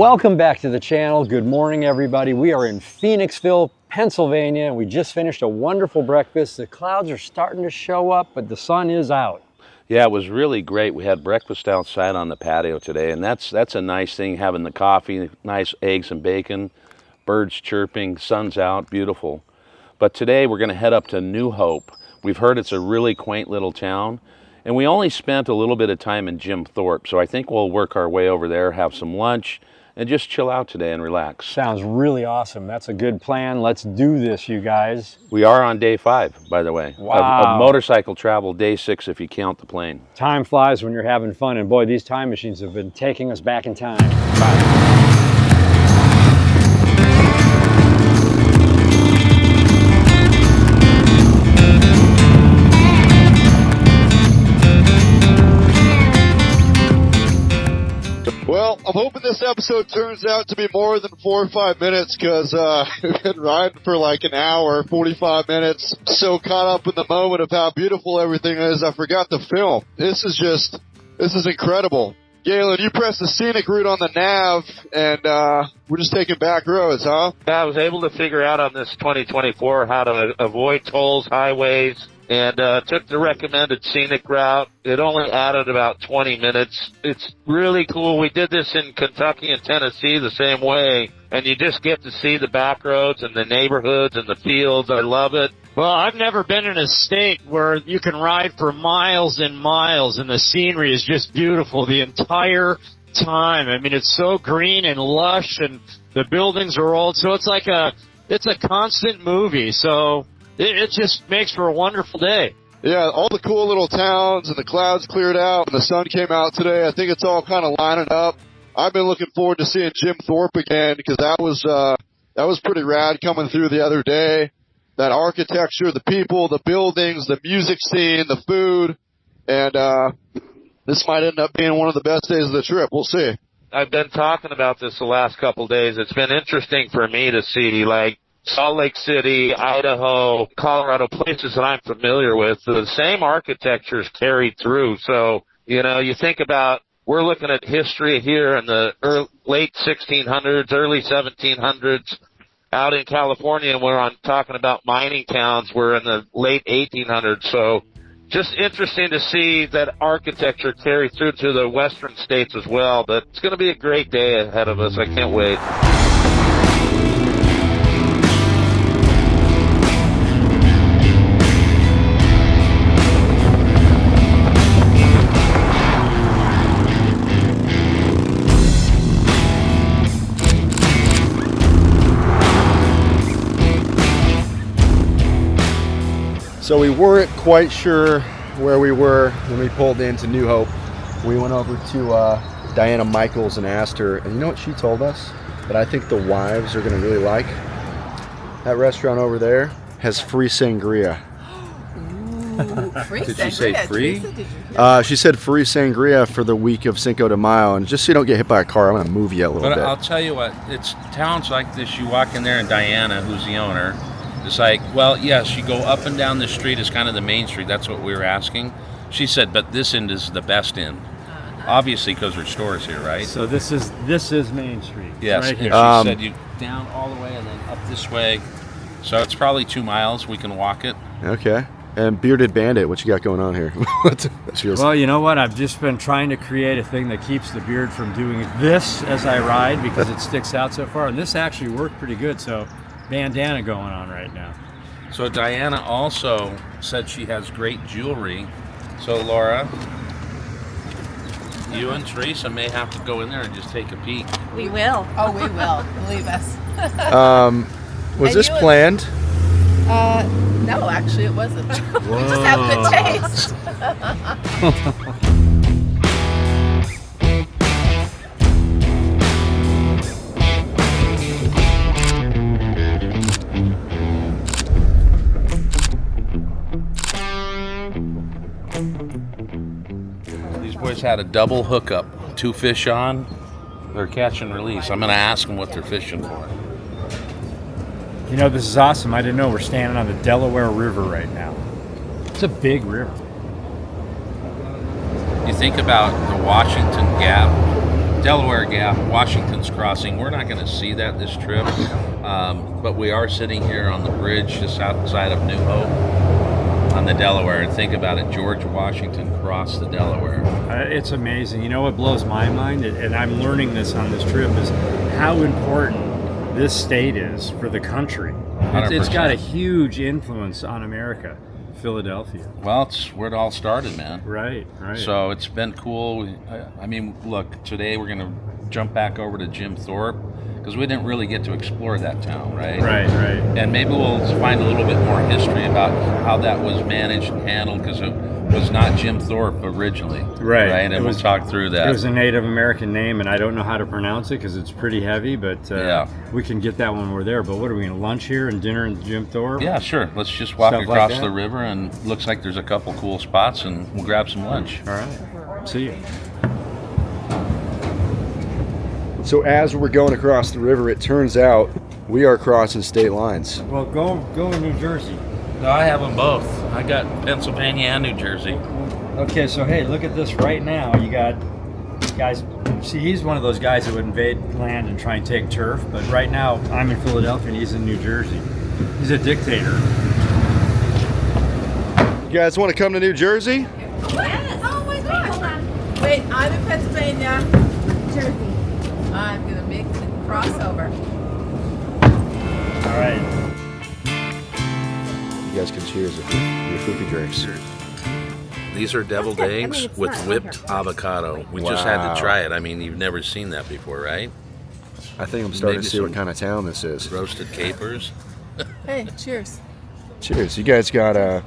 Welcome back to the channel. Good morning, everybody. We are in Phoenixville, Pennsylvania, and we just finished a wonderful breakfast. The clouds are starting to show up, but the sun is out. Yeah, it was really great. We had breakfast outside on the patio today, and that's a nice thing, having the coffee, nice eggs and bacon, birds chirping, sun's out, beautiful. But today we're going to head up to New Hope. We've heard it's a really quaint little town, and we only spent a little bit of time in Jim Thorpe, so I think we'll work our way over there, have some lunch, and just chill out today and relax. Sounds really awesome. That's a good plan. Let's do this, you guys. We are on day 5, by the way, wow. of motorcycle travel, day 6 if you count the plane. Time flies when you're having fun, and boy, these time machines have been taking us back in time. Bye. Well, I'm hoping this episode turns out to be more than 4 or 5 minutes because we've been riding for like an hour, 45 minutes. So caught up in the moment of how beautiful everything is, I forgot to film. This is incredible. Galen, you pressed the scenic route on the nav, and we're just taking back roads, huh? I was able to figure out on this 2024 how to avoid tolls, highways, and took the recommended scenic route. It only added about 20 minutes. It's really cool. We did this in Kentucky and Tennessee the same way, and you just get to see the back roads and the neighborhoods and the fields. I love it. Well, I've never been in a state where you can ride for miles and miles, and the scenery is just beautiful the entire time. I mean, it's so green and lush, and the buildings are old, so it's a constant movie. So it just makes for a wonderful day. Yeah, all the cool little towns, and the clouds cleared out, and the sun came out today. I think it's all kind of lining up. I've been looking forward to seeing Jim Thorpe again because that was pretty rad coming through the other day. That architecture, the people, the buildings, the music scene, the food, and this might end up being one of the best days of the trip. We'll see. I've been talking about this the last couple of days. It's been interesting for me to see, like, Salt Lake City, Idaho, Colorado, places that I'm familiar with. The same architecture's carried through. So, you know, you think about, we're looking at history here in the late 1600s, early 1700s. Out in California, and we're talking about mining towns. We're in the late 1800s. So just interesting to see that architecture carry through to the western states as well. But it's going to be a great day ahead of us. I can't wait. So we weren't quite sure where we were when we pulled into New Hope. We went over to Diana Michaels and asked her, and you know what she told us? That I think the wives are going to really like. That restaurant over there has free sangria. Ooh, free Did sangria. you say free? She said free sangria for the week of Cinco de Mayo, and just so you don't get hit by a car, I'm going to move you a little But bit. I'll tell you what, it's towns like this, you walk in there and Diana, who's the owner, it's like, well, yes, you go up and down the street is kind of the main street. That's what we were asking. She said, but this end is the best end. Obviously, because her store is here, right? So this is Main Street. Yes. Right here. And she said you down all the way and then up this way. So it's probably 2 miles. We can walk it. Okay. And Bearded Bandit, what you got going on here? Well, you know what? I've just been trying to create a thing that keeps the beard from doing this as I ride because it sticks out so far. And this actually worked pretty good. So bandana going on right now. So Diana also said she has great jewelry. So Laura, you and Teresa may have to go in there and just take a peek. We will. Oh, we will. Believe us. Was And this you would- planned? No, actually it wasn't. We just have good taste. These boys had a double hookup. 2 fish on. They're catch and release. I'm going to ask them what they're fishing for. You know, this is awesome. I didn't know we're standing on the Delaware River right now. It's a big river. You think about the Washington Gap Delaware Gap, Washington's Crossing. We're not going to see that this trip, but we are sitting here on the bridge just outside of New Hope on the Delaware. And think about it, George Washington crossed the Delaware. It's amazing. You know what blows my mind, and I'm learning this on this trip, is how important this state is for the country. It's got a huge influence on America, Philadelphia. Well, it's where it all started, man. Right. So it's been cool. I mean, look, today we're going to jump back over to Jim Thorpe because we didn't really get to explore that town, right? Right. And maybe we'll find a little bit more history about how that was managed and handled, because it was not Jim Thorpe originally. Right. And we'll talk through that. It was a Native American name, and I don't know how to pronounce it because it's pretty heavy, but we can get that when we're there. But what are we going to lunch here and dinner in Jim Thorpe? Yeah, sure. Let's just walk Stuff across like the river, and looks like there's a couple cool spots, and we'll grab some lunch. All right. See you. So as we're going across the river, it turns out we are crossing state lines. Well, go in New Jersey. No, I have them both. I got Pennsylvania and New Jersey. Okay, so hey, look at this right now. You got guys. See, he's one of those guys that would invade land and try and take turf. But right now, I'm in Philadelphia and he's in New Jersey. He's a dictator. You guys want to come to New Jersey? Yes. Oh my God. Hold on. Wait, I'm in Pennsylvania. Jersey. I'm gonna make the crossover. All right. You guys can cheers with your poopy drinks. These are deviled eggs with whipped avocado. We just had Wow. to try it. I mean, you've never seen that before, right? I think I'm starting Maybe to see what some- kind of town this is. Roasted capers. Hey, cheers. Cheers. You guys got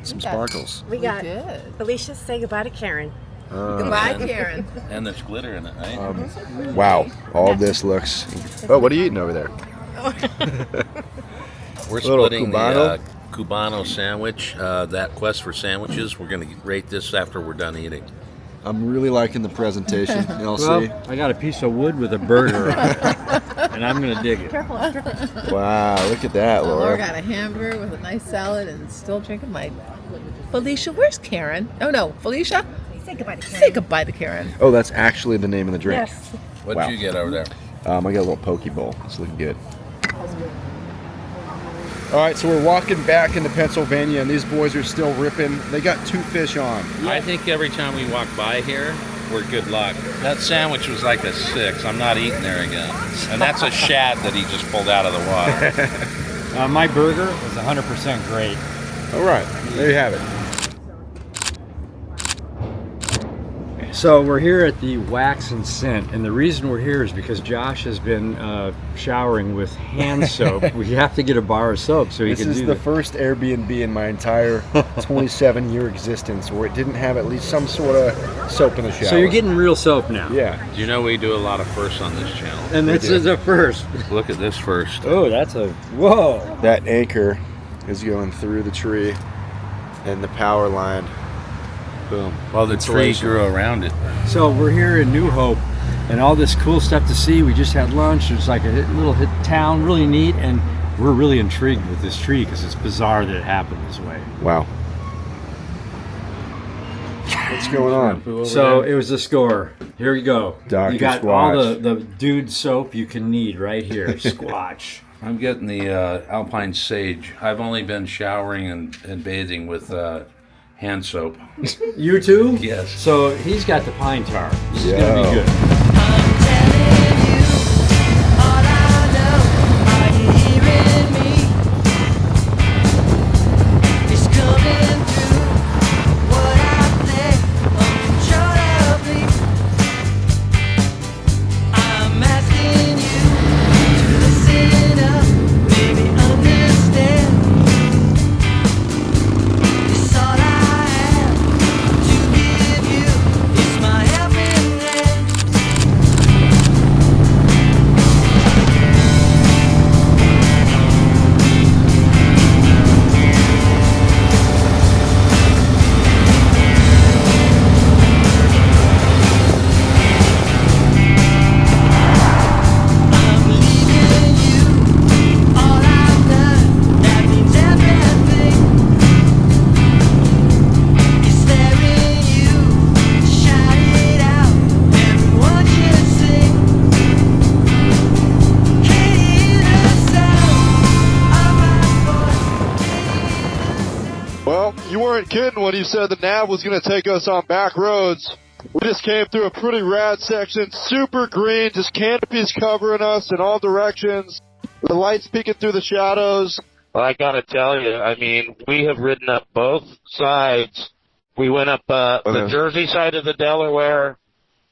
some sparkles. We got did. Felicia, say goodbye to Karen. Goodbye, Karen. And there's glitter in it, right? Wow. All this looks... Oh, what are you eating over there? We're Little splitting Cubano? the Cubano sandwich. That quest for sandwiches, we're going to rate this after we're done eating. I'm really liking the presentation. You'll see. Well, I got a piece of wood with a burger on it, and I'm gonna dig it. Wow, look at that, Laura Laura. got a hamburger with a nice salad and still drinking my... Felicia, where's Karen? Oh no, Felicia? Say goodbye to Karen. Say goodbye to Karen. Oh, that's actually the name of the drink. Yes. What'd Wow. you get over there? I got a little poke bowl. It's looking good. All right, so we're walking back into Pennsylvania, and these boys are still ripping. They got 2 fish on. I think every time we walk by here, we're good luck. That sandwich was like a 6. I'm not eating there again. And that's a shad that he just pulled out of the water. My burger was 100% great. All right, there you have it. So we're here at the Wax and Scent, and the reason we're here is because Josh has been showering with hand soap. We have to get a bar of soap so he This can is do the that. first Airbnb in my entire 27-year existence where it didn't have at least some sort of soap in the shower. So you're getting real soap now. Yeah. Do you know we do a lot of firsts on this channel? And this is a first. Look at this first. Oh, that's a whoa. That anchor is going through the tree and the power line. Boom. Well, the tree Insulation. grew around it. So we're here in New Hope, and all this cool stuff to see. We just had lunch. It's like a little town, really neat, and we're really intrigued with this tree because it's bizarre that it happened this way. Wow. What's going on? So it was a score. Here we go. Dr. You got Squatch. all the dude soap you can need right here. Squatch. I'm getting the Alpine Sage. I've only been showering and bathing with hand soap. You too? Yes. So he's got the pine tar. This is Yo. gonna be good. kidding when he said the nav was going to take us on back roads. We just came through a pretty rad section, super green, just canopies covering us in all directions. The lights peeking through the shadows. Well, I got to tell you, I mean, we have ridden up both sides. We went up the Jersey side of the Delaware,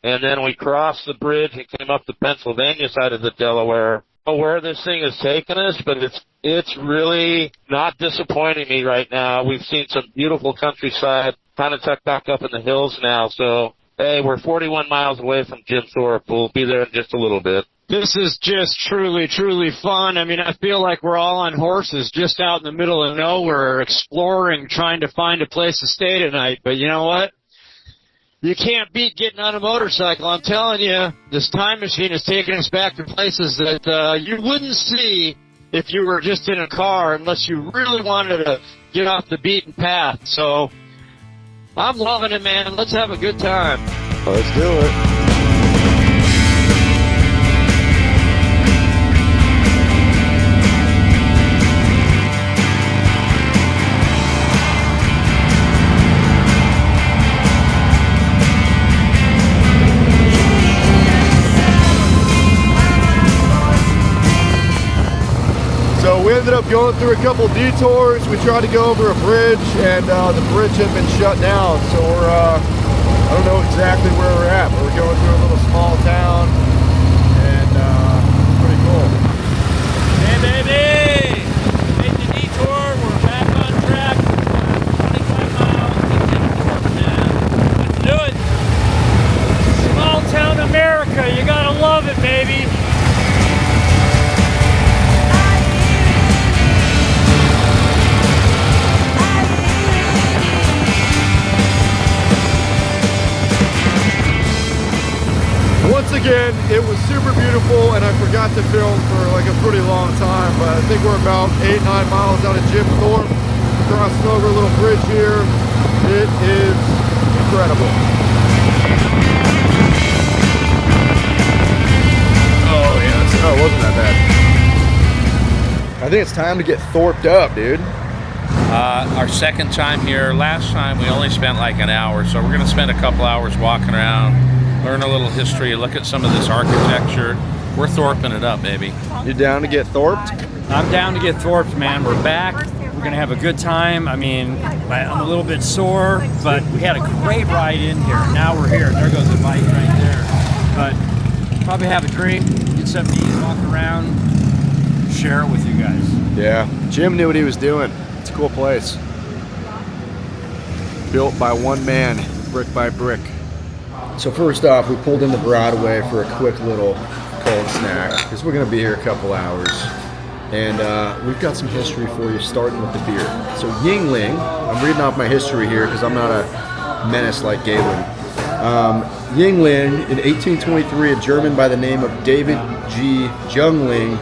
and then we crossed the bridge and came up the Pennsylvania side of the Delaware. I don't know where this thing has taken us, but it's really not disappointing me right now. We've seen some beautiful countryside, kind of tucked back up in the hills now. So, hey, we're 41 miles away from Jim Thorpe. We'll be there in just a little bit. This is just truly, truly fun. I mean, I feel like we're all on horses just out in the middle of nowhere, exploring, trying to find a place to stay tonight. But you know what? You can't beat getting on a motorcycle. I'm telling you, this time machine is taking us back to places that you wouldn't see if you were just in a car unless you really wanted to get off the beaten path. So I'm loving it, man. Let's have a good time. Let's do it. So we ended up going through a couple detours. We tried to go over a bridge, and the bridge had been shut down. So we're, I don't know exactly where we're at, but we're going through a little small town, and pretty cool. Hey, baby! Made the detour. We're back on track. 25 miles to Jim Thorpe, man. Let's do it. Small town America. You gotta love it, baby. Once again, it was super beautiful, and I forgot to film for like a pretty long time, but I think we're about 8-9 miles out of Jim Thorpe, crossing over a little bridge here. It is incredible. Oh yeah, oh, it wasn't that bad. I think it's time to get Thorped up, dude. Our second time here. Last time we only spent like an hour, so we're going to spend a couple hours walking around, learn a little history, look at some of this architecture. We're Thorping it up, baby. You down to get Thorped? I'm down to get Thorped, man. We're back. We're going to have a good time. I mean, I'm a little bit sore, but we had a great ride in here. Now we're here. There goes the bike right there. But probably have a drink, get something to eat, walk around, share it with you guys. Yeah, Jim knew what he was doing. It's a cool place. Built by one man, brick by brick. So first off, we pulled into Broadway for a quick little cold snack because we're going to be here a couple hours. And we've got some history for you, starting with the beer. So Yuengling, I'm reading off my history here because I'm not a menace like Galen. Yuengling, in 1823, a German by the name of David G. Jungling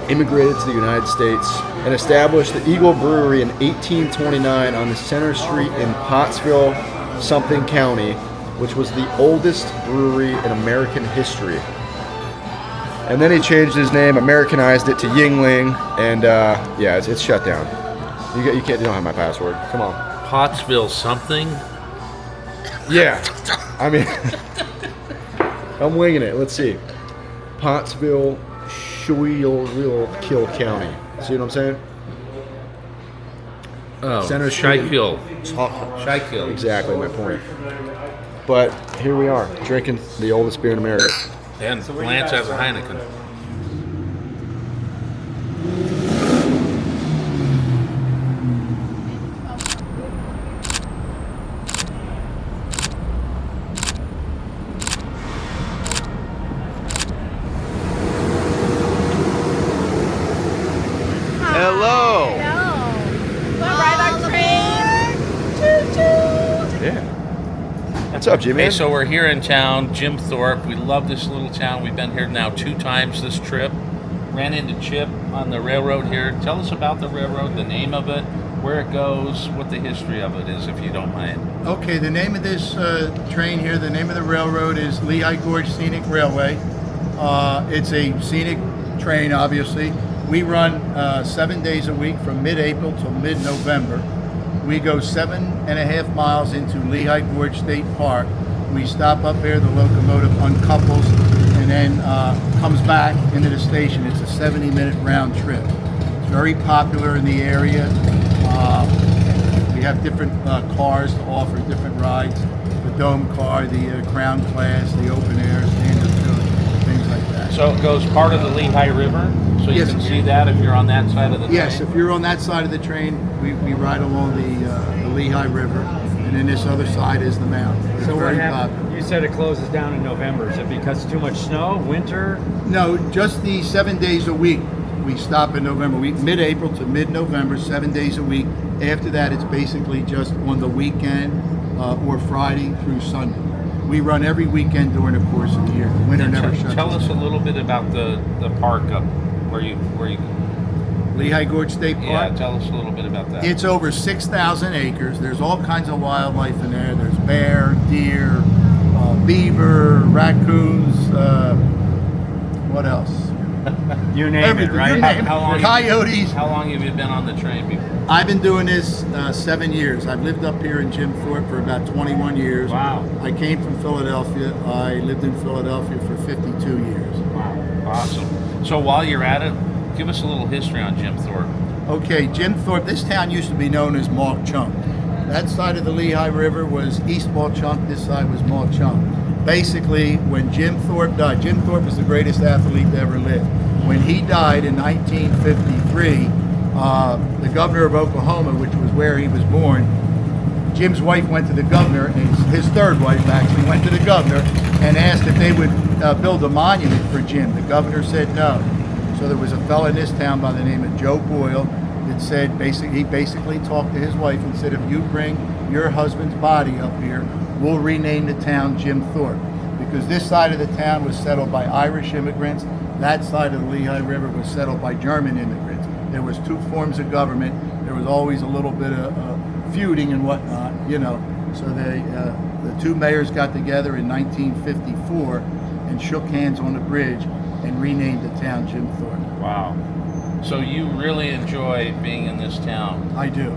immigrated to the United States and established the Eagle Brewery in 1829 on the Center Street in Pottsville, something county, which was the oldest brewery in American history. And then he changed his name, Americanized it to Yuengling, and yeah, it's shut down. You don't have my password. Come on. Pottsville something? Yeah, I mean, I'm winging it. Let's see. Pottsville, Schuylkill County. See what I'm saying? Oh, Center Schuylkill. Schuylkill. Exactly my point. But here we are, drinking the oldest beer in America. And Lance has a Heineken. Hello. Ride our train. Choo-choo. Yeah. What's up, Jimmy? Hey, so we're here in town, Jim Thorpe. We love this little town. We've been here now 2 times this trip. Ran into Chip on the railroad here. Tell us about the railroad, the name of it, where it goes, what the history of it is, if you don't mind. Okay, the name of this train here, the name of the railroad is Lehigh Gorge Scenic Railway. It's a scenic train, obviously. We run 7 days a week from mid-April till mid-November. We go 7.5 miles into Lehigh Gorge State Park. We stop up there, the locomotive uncouples, and then comes back into the station. It's a 70-minute round trip. It's very popular in the area. We have different cars to offer, different rides. The dome car, the crown class, the open air, standard coach, things like that. So it goes part of the Lehigh River, so you can see that if you're on that side of the train? Yes, if you're on that side of the train, we ride along the Lehigh River, and then this other side is the mountain. It's So what very happened? popular. You said it closes down in November. Is it because too much snow, winter? No, just the 7 days a week. We stop in November, mid-April to mid-November, 7 days a week. After that, it's basically just on the weekend or Friday through Sunday. We run every weekend during the course of the year. The winter never shuts Tell us a down. little bit about the park up where you Lehigh Gorge State Park. Yeah, tell us a little bit about that. It's over 6,000 acres. There's all kinds of wildlife in there. There's bear, deer, beaver, raccoons, what else? You name Everything. it, right? You name it. How long- Coyotes. How long have you been on the train before? I've been doing this 7 years. I've lived up here in Jim Thorpe for about 21 years. Wow. I came from Philadelphia. I lived in Philadelphia for 52 years. Wow. Awesome. So while you're at it, give us a little history on Jim Thorpe. Okay, Jim Thorpe, this town used to be known as Mauch Chunk. That side of the Lehigh River was East Mauch Chunk, this side was Mauch Chunk. Basically, when Jim Thorpe died, Jim Thorpe was the greatest athlete to ever live. When he died in 1953, the governor of Oklahoma, which was where he was born, Jim's wife went to the governor, and his third wife actually went to the governor and asked if they would build a monument for Jim. The governor said no. So there was a fellow in this town by the name of Joe Boyle that said, he basically talked to his wife and said, if you bring your husband's body up here, we'll rename the town Jim Thorpe. Because this side of the town was settled by Irish immigrants, that side of the Lehigh River was settled by German immigrants. There was two forms of government. There was always a little bit of feuding and whatnot, you know. So the two mayors got together in 1954 and shook hands on the bridge and renamed the town Jim Thorpe. Wow. So you really enjoy being in this town? I do.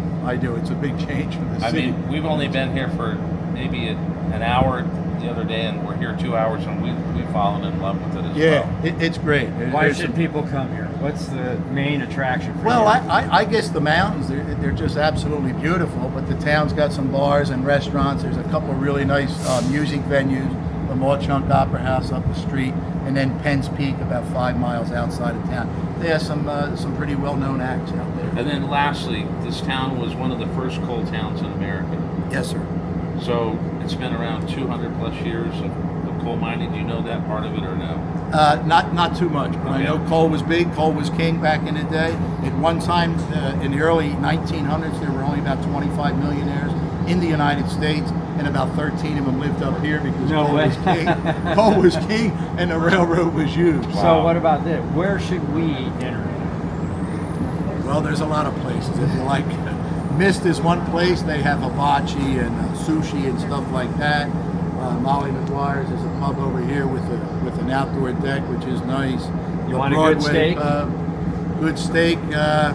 It's a big change for the I city. mean, we've only been here for maybe an hour the other day, and we're here 2 hours, and we've fallen in love with it as well. It's great. Why should people come here? What's the main attraction for Well, you? I guess the mountains, they're just absolutely beautiful, but the town's got some bars and restaurants. There's a couple of really nice music venues, the Mauch Chunk Opera House up the street, and then Penn's Peak about 5 miles outside of town. They have some pretty well-known acts out there. And then lastly, this town was one of the first coal towns in America. Yes, sir. So it's been around 200 plus years of coal mining. Do you know that part of it or no? Not too much, but I know coal was big, coal was king back in the day. At one time, in the early 1900s, there were only about 25 millionaires in the United States, and about 13 of them lived up here because No coal way. was king. Coal was king, and the railroad was used. So what about this? Where should we enter? Well, there's a lot of places. If you like, Mist is one place. They have hibachi and sushi and stuff like that. Molly McGuire's is a pub over here with an outdoor deck, which is nice. You want a good steak? Good steak. I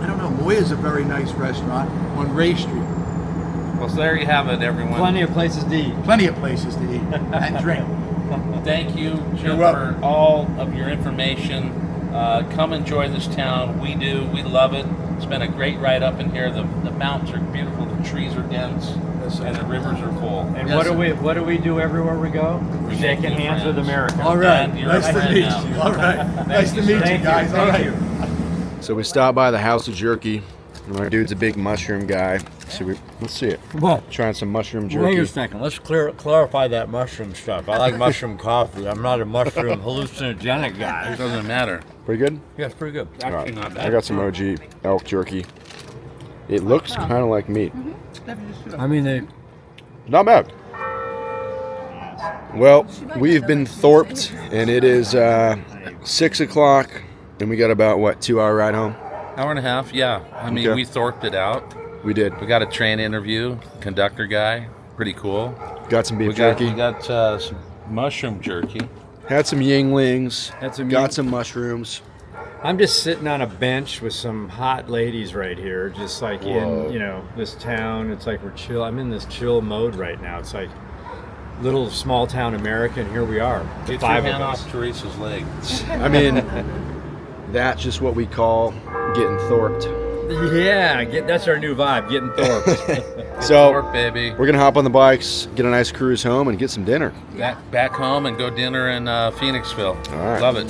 don't know. Moya's a very nice restaurant on Ray Street. Well, so there you have it, everyone. Plenty of places to eat. Plenty of places to eat and drink. Thank you, Jim, You're welcome. for all of your information. Come enjoy this town. We do. We love it. It's been a great ride up in here. The mountains are beautiful. The trees are dense, and the rivers are full. And Yes, what do we do everywhere we go? We Shaking make new hands with friends. America. All right. And you're Nice a to friend meet now. you. All right. Nice to meet you Thank guys. All right. So we stopped by the House of Jerky. And our dude's a big mushroom guy. So let's see it. What? Trying some mushroom jerky. Wait a second. Let's clarify that mushroom stuff. I like mushroom coffee. I'm not a mushroom hallucinogenic guy. It doesn't matter. Pretty good? Yeah, it's pretty good. All right. Not bad. I got some OG elk jerky. It looks kind of like meat. I mean, they. Not bad. Well, we've been Thorped, and it is 6 o'clock, and we got about, 2-hour ride home? Hour and a half, yeah. I mean, Okay. we Thorped it out. We did. We got a train interview, conductor guy, pretty cool. Got some beef We jerky. got some mushroom jerky. Had some Yinglings. Had some got some mushrooms. I'm just sitting on a bench with some hot ladies right here, just like in, you know, this town. It's like we're chill. I'm in this chill mode right now. It's like little small town America, and here we are. Get your hand off Teresa's leg. I mean, that's just what we call getting Thorped. Yeah, that's our new vibe, getting Thorped. So, Thorpe, baby. We're gonna hop on the bikes, get a nice cruise home, and get some dinner. Back home and go dinner in Phoenixville. All right. Love it.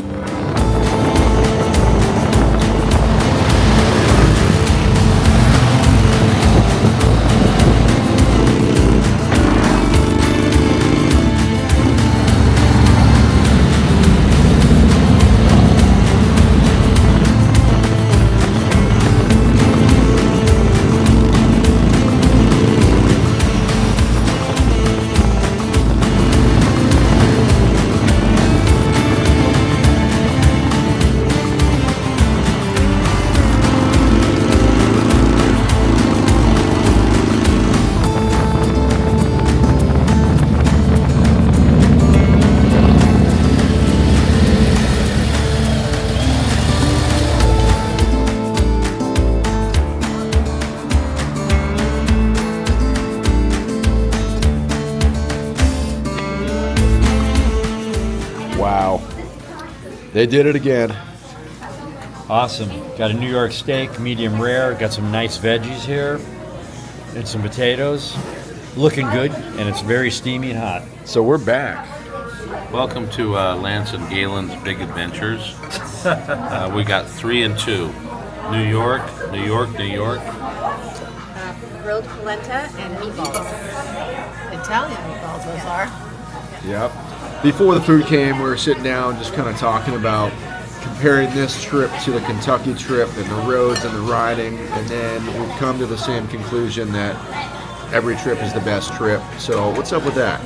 Wow. They did it again. Awesome. Got a New York steak, medium rare. Got some nice veggies here. And some potatoes. Looking good, and it's very steamy and hot. So we're back. Welcome to Lance and Galen's Big Adventures. We got 3 and 2. New York, New York, New York. Grilled polenta and meatballs. Italian meatballs, those are. Yep. Before the food came, we were sitting down just kind of talking about comparing this trip to the Kentucky trip and the roads and the riding, and then we've come to the same conclusion that every trip is the best trip. So what's up with that?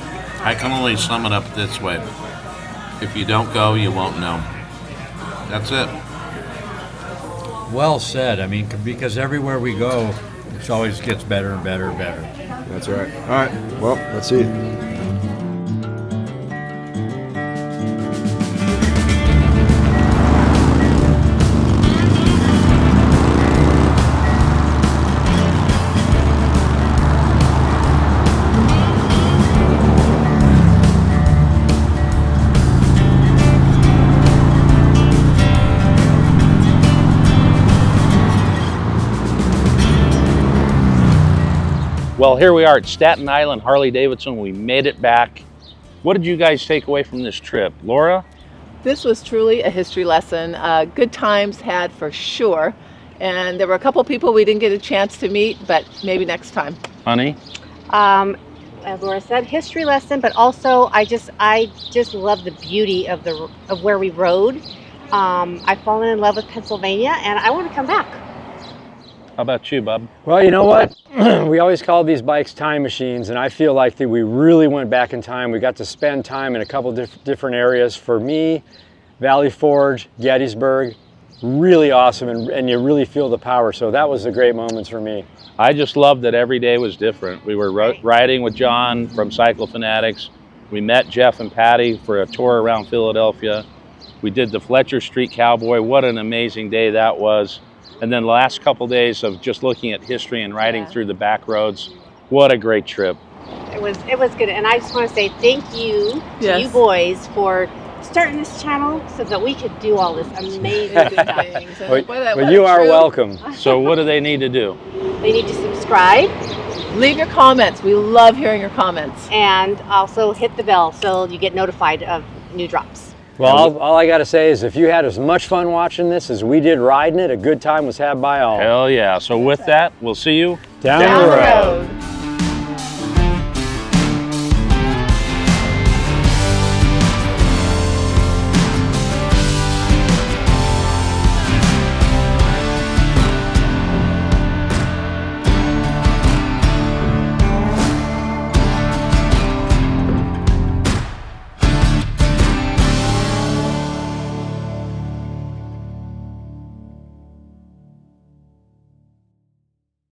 I can only sum it up this way. If you don't go, you won't know. That's it. Well said. I mean, because everywhere we go, it always gets better and better and better. That's right. All right. Well, let's see. Well, here we are at Staten Island, Harley-Davidson. We made it back. What did you guys take away from this trip? Laura? This was truly a history lesson. Good times had for sure. And there were a couple people we didn't get a chance to meet, but maybe next time. Honey? As Laura said, history lesson, but also I just love the beauty of where we rode. I've fallen in love with Pennsylvania, and I want to come back. How about you, Bob? Well, you know what? We always call these bikes time machines, and I feel like that we really went back in time. We got to spend time in a couple different areas. For me, Valley Forge, Gettysburg, really awesome, and you really feel the power. So that was the great moments for me. I just loved that every day was different. We were riding with John from Cycle Fanatics. We met Jeff and Patty for a tour around Philadelphia. We did the Fletcher Street Cowboy. What an amazing day that was. And then the last couple days of just looking at history and riding through the back roads. What a great trip. It was good, and I just want to say thank you to you boys for starting this channel so that we could do all this amazing stuff. But you are welcome. So what do they need to do? They need to subscribe. Leave your comments. We love hearing your comments. And also hit the bell so you get notified of new drops. Well, all I got to say is if you had as much fun watching this as we did riding it, a good time was had by all. Hell yeah. So with that, we'll see you down the road.